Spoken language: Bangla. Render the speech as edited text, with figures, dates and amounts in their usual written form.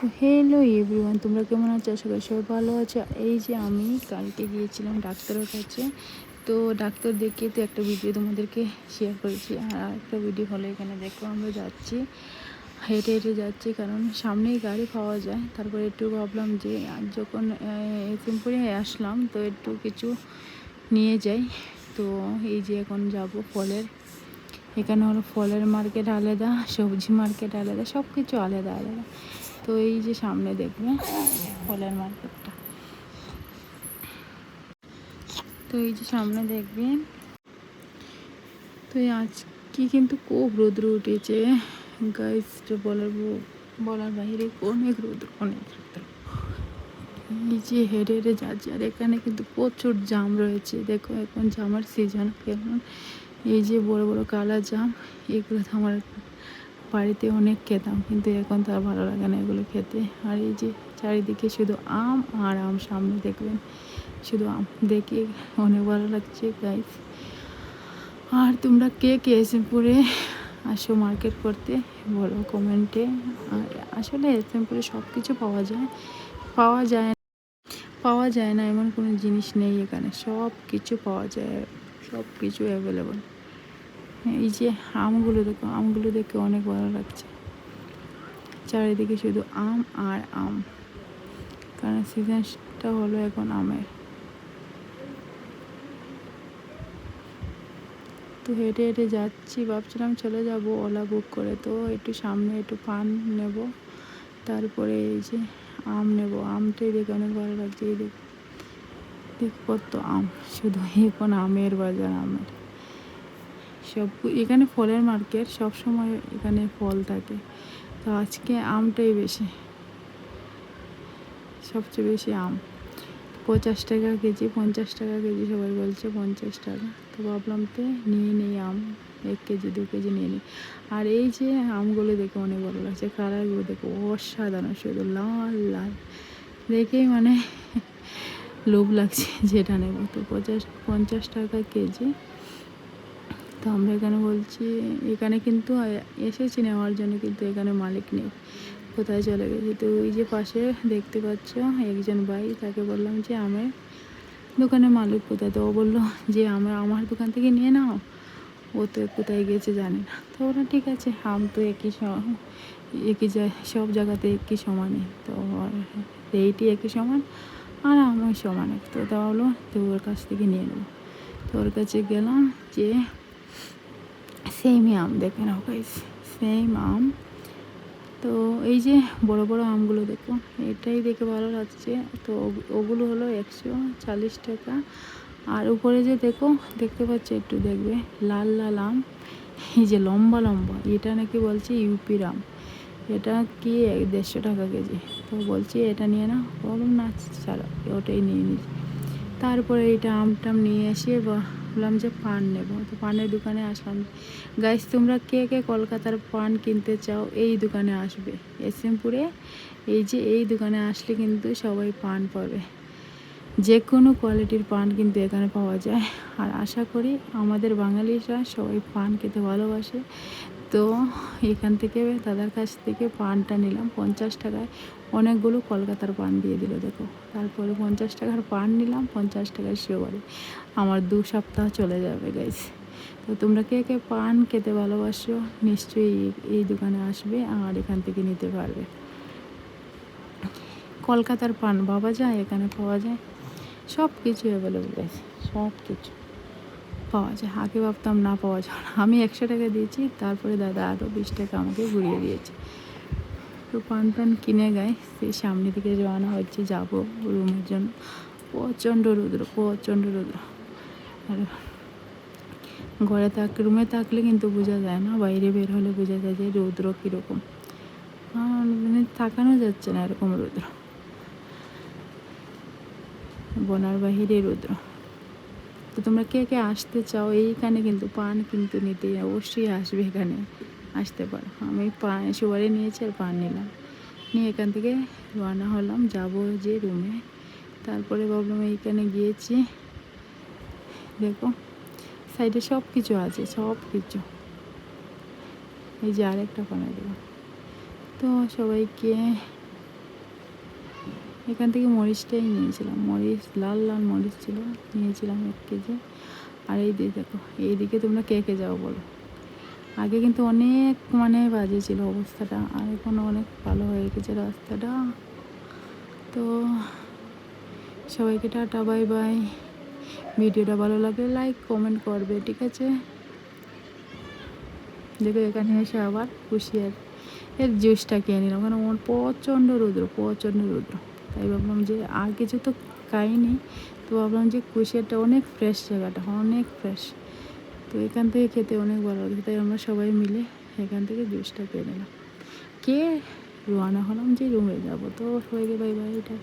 তো হ্যালো এভরিওয়ান, তোমরা কেমন আছো? আশা করি সবাই ভালো আছো। এই যে আমি কালকে গিয়েছিলাম ডাক্তারের কাছে। তো ডাক্তার দেখিয়ে তো একটা ভিডিও তোমাদেরকে শেয়ার করেছি, আর একটা ভিডিও হলো এখানে দেখো আমরা যাচ্ছি, হেঁটে হেঁটে যাচ্ছি, কারণ সামনেই গাড়ি পাওয়া যায়। তারপরে একটু ভাবলাম যে আজ যখন সিম্পলে আসলাম তো একটু কিছু নিয়ে যাই। তো এই যে এখন যাব ফলের, এখানে হলো ফলের মার্কেট আলাদা, সবজি মার্কেট আলাদা, সব কিছু আলাদা আলাদা। তো এই যে সামনে দেখবে ফলের মার্কেটটা, তো এই যে সামনে দেখবেন। তো আজকে কিন্তু খুব রৌদ্র উঠেছে গাইস, তো বলার বাইরে, অনেক রৌদ্র, অনেক রৌদ্র। এই যে হেঁটে হেঁটে যাচ্ছি, আর এখানে কিন্তু প্রচুর জাম রয়েছে। দেখো এখন জামের সিজন, কেমন এই যে বড় বড় কালা জাম, এগুলো তো আমার বাড়িতে অনেক খেতাম, কিন্তু এখন তো আর ভালো লাগে না এগুলো খেতে। আর এই যে চারিদিকে শুধু আম আর আম, সামনে দেখবেন শুধু আম, দেখে অনেক ভালো লাগছে গাইস। আর তোমরা কে কে এসএমপুরে আসো মার্কেট করতে বলো কমেন্টে। আর আসলে এসএমপুরে সব কিছু পাওয়া যায় না এমন কোনো জিনিস নেই, এখানে সব কিছু পাওয়া যায়, সব কিছু অ্যাভেলেবল। এই যে আমগুলো দেখো, আমগুলো দেখে অনেক ভালো লাগছে, চারিদিকে শুধু আম আর আম, কারণ সিজনটা হলো এখন আমের। তো হেঁটে হেঁটে যাচ্ছি, ভাবছিলাম চলে যাব ওলা বুক করে, তো একটু সামনে একটু পান নেব, তারপরে এই যে আম নেব। আমটাই দেখে অনেক ভালো লাগছে, এই দেখ কত আম, শুধু এখন আমের বাজার, আমের সব। এখানে ফলের মার্কেট, সব সময় এখানে ফল থাকে, তো আজকে আমটাই বেশি, সবচেয়ে বেশি আম। 50 টাকা কেজি, 50 টাকা কেজি, সবাই বলছে 50 টাকা। তো ভাবলাম তো নিয়ে নিই আম, 1 কেজি 2 কেজি নিয়ে নিই। আর এই যে আমগুলো দেখে অনেক ভালো লাগছে, কালারগুলো দেখো অসাধারণ, শুধু লাল লাল, দেখেই মানে লোভ লাগছে যেটা নেব। তো 50 টাকা কেজি। তো আমরা এখানে বলছি, এখানে কিন্তু এসেছি নেওয়ার জন্য, কিন্তু এখানে মালিক নেই, কোথায় চলে গেছে। তো ওই যে পাশে দেখতে পাচ্ছ একজন ভাই, তাকে বললাম যে আমার দোকানের মালিক কোথায়, তো ও বললো যে আমার দোকান থেকে নিয়ে নাও, ও তো কোথায় গেছে জানি না। তো ওরা ঠিক আছে, আম তো একই সব জায়গাতে একই সমানই, তো রেটই একই সমান, আর আমার সমান, তো তাহলে তো ওর কাছ থেকে নিয়ে নেবো। তো ওর কাছে গেলাম, যে সেমই আম, দেখে নাও গাইস, সেম আম। তো এই যে বড় বড় আমগুলো দেখো, এটাই দেখে ভালো লাগছে। তো ওগুলো হলো 140 টাকা। আর উপরে যে দেখতে পাচ্ছি, একটু দেখবে লাল লাল আম, এই যে লম্বা লম্বা, এটা নাকি বলছে ইউপির আম, এটা কি 150 টাকা কেজি। তো বলছি এটা নিয়ে না, বললাম না ছাড়ো, ওটাই নিয়ে নিই। তারপরে এইটা আমটাম নিয়ে এসে ভাবলাম যে পান নেব, তো পানের দোকানে আসলাম। গাইস, তোমরা কে কে কলকাতার পান কিনতে চাও, এই দোকানে আসবে এসএমপুরে। এই দোকানে আসলে কিন্তু সবাই পান পাবে, যে কোনো কোয়ালিটির পান কিন্তু এখানে পাওয়া যায়। আর আশা করি আমাদের বাঙালিরা সবাই পান খেতে ভালোবাসে। তো এখান থেকে দাদার কাছ থেকে পানটা নিলাম 50 টাকায়, অনেকগুলো কলকাতার পান দিয়ে দিল দেখো। তারপরে 50 টাকার পান নিলাম, 50 টাকার শিওবাড়ি, আমার 2 সপ্তাহ চলে যাবে গাইস। তো তোমরা কে কে পান খেতে ভালোবাসো, নিশ্চয়ই এই দোকানে আসবে আর এখান থেকে নিতে পারবে। কলকাতার পান ভাবা যায়, এখানে পাওয়া যায় সব কিছু অ্যাভেলেবল আছে, সব কিছু পাওয়া যায়। আগে ভাবতাম না পাওয়া যায় না, আমি 100 টাকা দিয়েছি, তারপরে দাদা আরও 20 টাকা আমাকে ঘুরিয়ে দিয়েছে। তো পান টান কিনে গায়ে সেই সামনে দিকে রওনা হচ্ছে, যাবো রুমের জন্য। প্রচণ্ড রৌদ্র, প্রচণ্ড রৌদ্র। আর রুমে থাকলে কিন্তু বোঝা যায় না, বাইরে বের হলে বোঝা যায় যে রৌদ্র কীরকম। মানে তাকানো যাচ্ছে না এরকম রৌদ্র, বলার বাহিরে রৌদ্র। তো তোমরা কে কে আসতে চাও, এইখানে কিন্তু পান কিন্তু নিতে অবশ্যই আসবে, এখানে আসতে পারো। আমি পান সুপারি নিয়েছি আর পান নিলাম, নিয়ে এখান থেকে রওনা হলাম, যাবো যে রুমে। তারপরে ভাবলাম এইখানে গিয়েছি, দেখো সাইডে সব কিছু আছে, সব কিছু। এই যে আরেকটা পানা দেবো। তো সবাইকে এখান থেকে মরিচটাই নিয়েছিলাম, মরিচ লাল লাল মরিচ ছিল, নিয়েছিলাম 1 কেজি। আর এই দিয়ে দেখো, এইদিকে তোমরা কে কে যাও বলো। আগে কিন্তু অনেক মানে বাজে ছিল অবস্থাটা, আর এখন অনেক ভালো হয়ে গেছে রাস্তাটা। তো সবাইকে টাটা, বাই বাই। ভিডিওটা ভালো লাগলে লাইক কমেন্ট করবে, ঠিক আছে। দেখো এখানে এসে আবার কুশিয়ার এর জুসটা খেয়ে নিলাম, কারণ আমার প্রচণ্ড রৌদ্র, তাই ভাবলাম যে আর কিছু তো খাইনি, তো ভাবলাম যে কুশিয়ারটা অনেক ফ্রেশ, জায়গাটা অনেক ফ্রেশ, তো এখান থেকে খেতে অনেক ভালো লাগে, তাই আমরা সবাই মিলে এখান থেকে জুসটা খেয়ে নিলাম। রওনা হলাম যে রুমে যাবো। তো সবাইকে বাই বাই। এটা